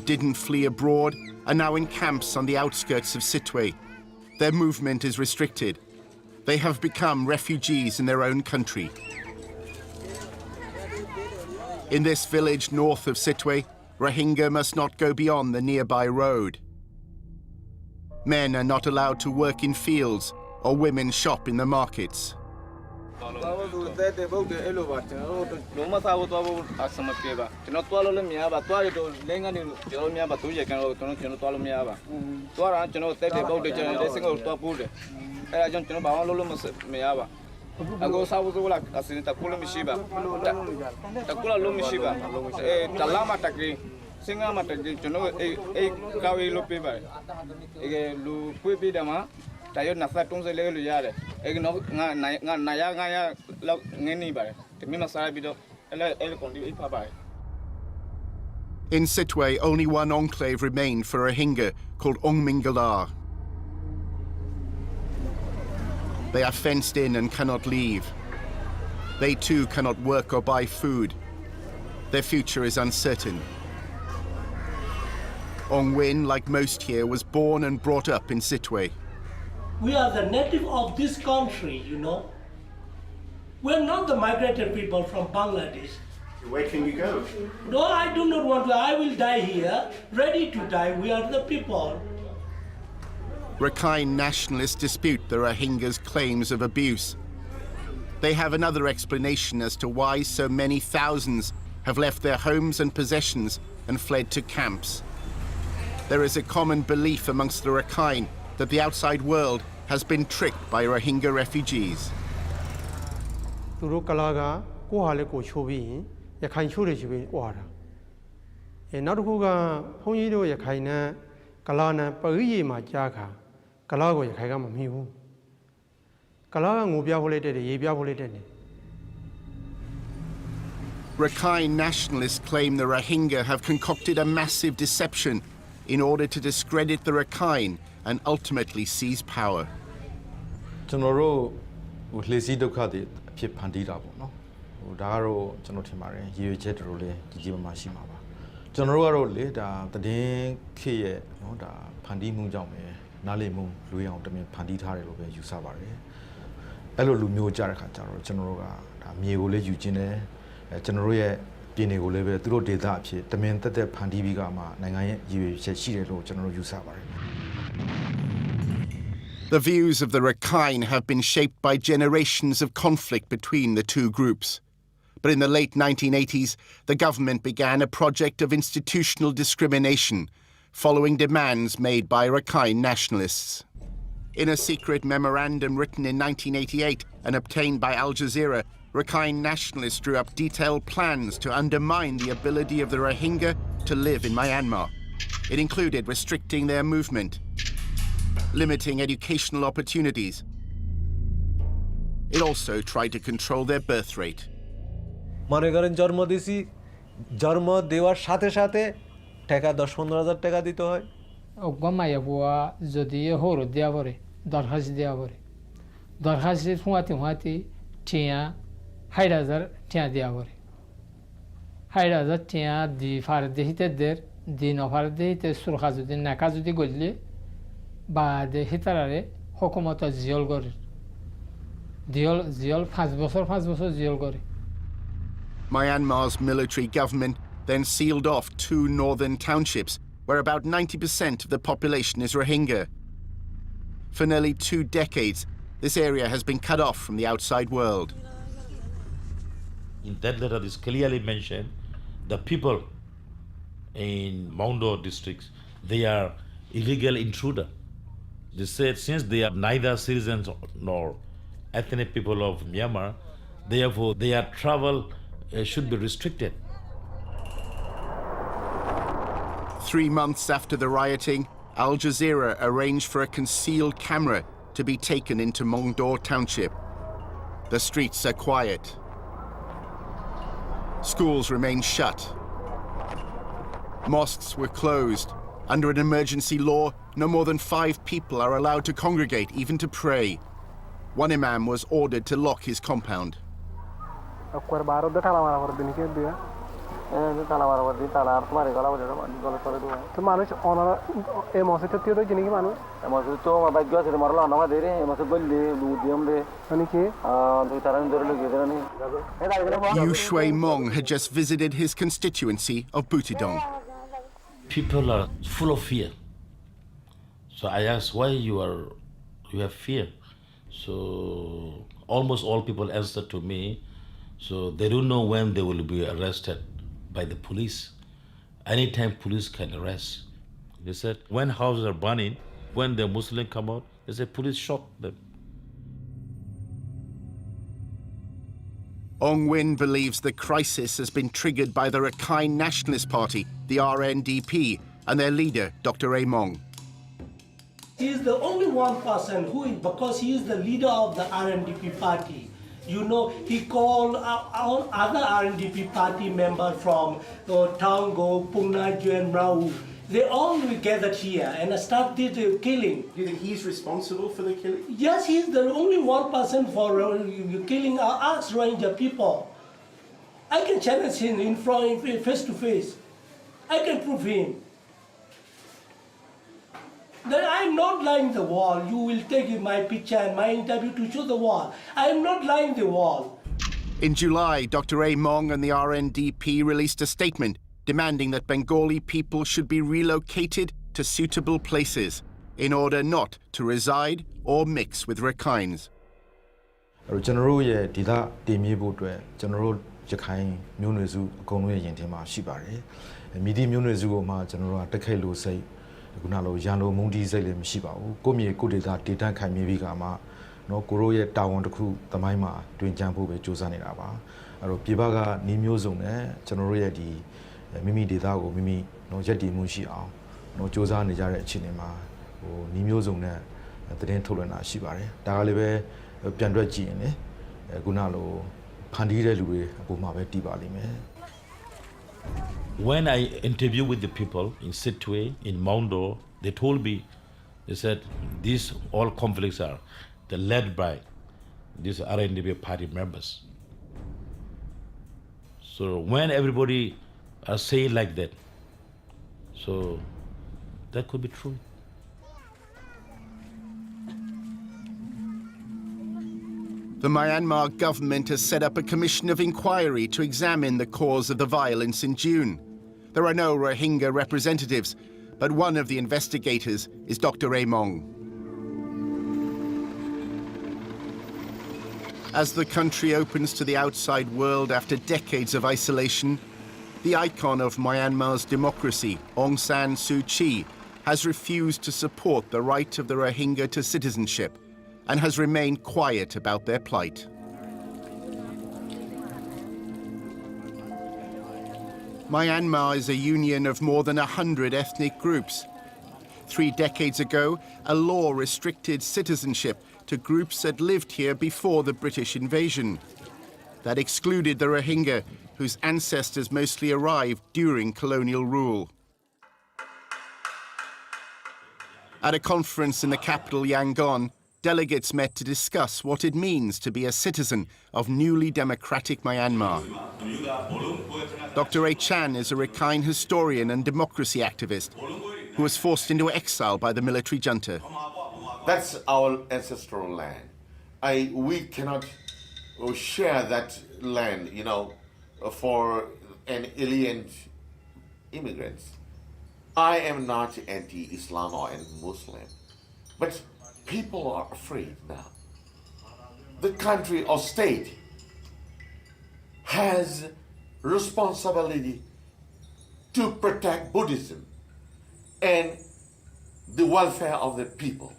didn't flee abroad are now in camps on the outskirts of Sittwe. Their movement is restricted. They have become refugees in their own country. In this village north of Sittwe, Rohingya must not go beyond the nearby road. Men are not allowed to work in fields or women shop in the markets. In Sittwe, only one enclave remained for Rohingya called Ongmingalar. They are fenced in and cannot leave. They too cannot work or buy food. Their future is uncertain. Ong Win, like most here, was born and brought up in Sittwe. We are the native of this country, you know. We're not the migrated people from Bangladesh. Where can you go? No, I do not want to. I will die here, ready to die. We are the people. Rakhine nationalists dispute the Rohingya's claims of abuse. They have another explanation as to why so many thousands have left their homes and possessions and fled to camps. There is a common belief amongst the Rakhine that the outside world has been tricked by Rohingya refugees. Rakhine nationalists claim the Rohingya have concocted a massive deception in order to discredit the Rakhine and ultimately seize power. The views of the Rakhine have been shaped by generations of conflict between the two groups. But in the late 1980s, the government began a project of institutional discrimination, following demands made by Rakhine nationalists. In a secret memorandum written in 1988 and obtained by Al Jazeera, Rakhine nationalists drew up detailed plans to undermine the ability of the Rohingya to live in Myanmar. It included restricting their movement, limiting educational opportunities. It also tried to control their birth rate. মনে করেন জন্ম দিছি জন্ম দেওয়ার সাথে সাথে টাকা 10-15,000 টাকা দিতে হয় অগমায়া বুয়া যদি হরো দেয়া পরে দরখাস্ত দেয়া পরে দরখাস্ত ফুয়াতি টিয়া 6000 টিয়া দেয়া পরে 6000 টিয়া দি ফার দেহিতে দের দি নফার দেহিতে সুরখা যদি নাকা যদি গললে বা দে হিতারারে হুকুমত জিয়ল করে জিয়ল 5 বছর জিয়ল করে Myanmar's military government then sealed off 2 northern townships where about 90% of the population is Rohingya. For nearly 2 decades, this area has been cut off from the outside world. In that letter, it is clearly mentioned the people in Maungdaw districts, they are illegal intruder. They said since they are neither citizens nor ethnic people of Myanmar, therefore their travel should be restricted. 3 months after the rioting, Al Jazeera arranged for a concealed camera to be taken into Maungdaw township. The streets are quiet. Schools remain shut. Mosques were closed. Under an emergency law, no more than 5 people are allowed to congregate, even to pray. One imam was ordered to lock his compound. তো মানুষ ওনারা এই মসজিদটা তিও কিনে কি মানুষ মসজিদ তো ভাগ্য আছে মারলো না আমাদের এই মসজিদ বললি দিম রে মানে কি দুই তারা ধরে লগে ধরে Yu Shui Mong had just visited his constituency of Butidong. People are full of fear. So I asked why you have fear. So almost all people answered to me. So they don't know when they will be arrested by the police. Anytime police can arrest. They said when houses are burning, when the Muslim come out, they said police shot them. Ong Win believes the crisis has been triggered by the Rakhine Nationalist Party, the RNDP, and their leader, Dr. A. Mong. He is the only one person who, because he is the leader of the RNDP party, you know, he called our other RNDP party members from Tango, Pungnaju and Mrau. They all gathered here and started killing. Do you think he's responsible for the killing? Yes, he's the only one person for killing us Rohingya people. I can challenge him in front, face to face. I can prove him. Then I'm not lying the wall. You will take my picture and my interview to show the wall. I am not lying the wall. In July, Dr. A. Mong and the RNDP released a statement demanding that Bengali people should be relocated to suitable places in order not to reside or mix with Rakhines. ကျွန်တော်တို့ရဲ့ဒေသတည်မြဲဖို့အတွက်ကျွန်တော်တို့ရခိုင်မျိုးနွယ်စုအကုန်လုံးရဲ့ယင်ထဲမှာရှိပါတယ်။မြစ်တီမျိုးနွယ်စုကိုမှကျွန်တော်တို့ကတက်ခိုက်လို့စိတ်ခုနလိုရန်လိုမုန်းတီးစိတ်လည်းမရှိပါဘူး။ကိုမြေကိုဒေသဒေသခိုင်မြဲပြီးကမှနော်ကိုရိုးရဲ့တာဝန်တစ်ခုသမိုင်းမှာတွင်ကြံဖို့ပဲစူးစမ်းနေတာပါ။အဲ့တော့ပြည်ပကနီးမျိုးစုံနဲ့ကျွန်တော်တို့ရဲ့ဒီမိမိဒေသကိုမိမိနော်ရက်တည်မှုရှိအောင်နော်စူးစမ်းနေကြတဲ့အခြေအနေမှာနီးမျိုးစုံနဲ့သတင်းထုတ်လွှင့်တာရှိပါတယ်။ဒါကလည်းပဲပြန်တွက်ကြည့်ရင်လေခုနလိုဖန်တီးတဲ့လူတွေအပေါ်မှာပဲတည်ပါလိမ့်မယ်။ When I interview with the people in Sitwe, in Maundo, they told me, they said, these all conflicts are led by these RNDP party members. So when everybody are saying like that, so that could be true. The Myanmar government has set up a commission of inquiry to examine the cause of the violence in June. There are no Rohingya representatives, but one of the investigators is Dr. A. Mong. As the country opens to the outside world after decades of isolation, the icon of Myanmar's democracy, Aung San Suu Kyi, has refused to support the right of the Rohingya to citizenship and has remained quiet about their plight. Myanmar is a union of more than 100 ethnic groups. 3 decades ago, a law restricted citizenship to groups that lived here before the British invasion. That excluded the Rohingya, whose ancestors mostly arrived during colonial rule. At a conference in the capital Yangon, delegates met to discuss what it means to be a citizen of newly democratic Myanmar. Dr. A. Chan is a Rakhine historian and democracy activist who was forced into exile by the military junta. That's our ancestral land. We cannot share that land, for an alien immigrants. I am not anti-Islam or anti-Muslim, but people are afraid now. The country or state has responsibility to protect Buddhism and the welfare of the people.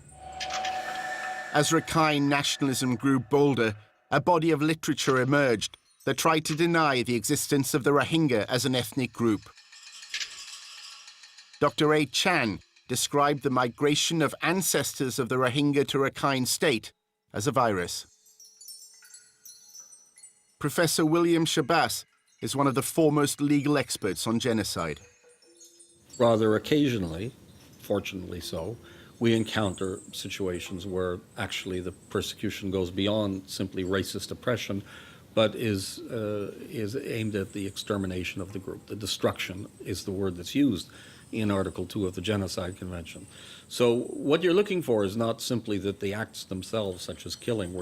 As Rakhine nationalism grew bolder, a body of literature emerged that tried to deny the existence of the Rohingya as an ethnic group. Dr. A. Chan described the migration of ancestors of the Rohingya to Rakhine State as a virus. Professor William Shabas is one of the foremost legal experts on genocide. Rather occasionally, fortunately so, we encounter situations where actually the persecution goes beyond simply racist oppression, but is aimed at the extermination of the group. The destruction is the word that's used in Article 2 of the Genocide Convention. So what you're looking for is not simply that the acts themselves, such as killing, were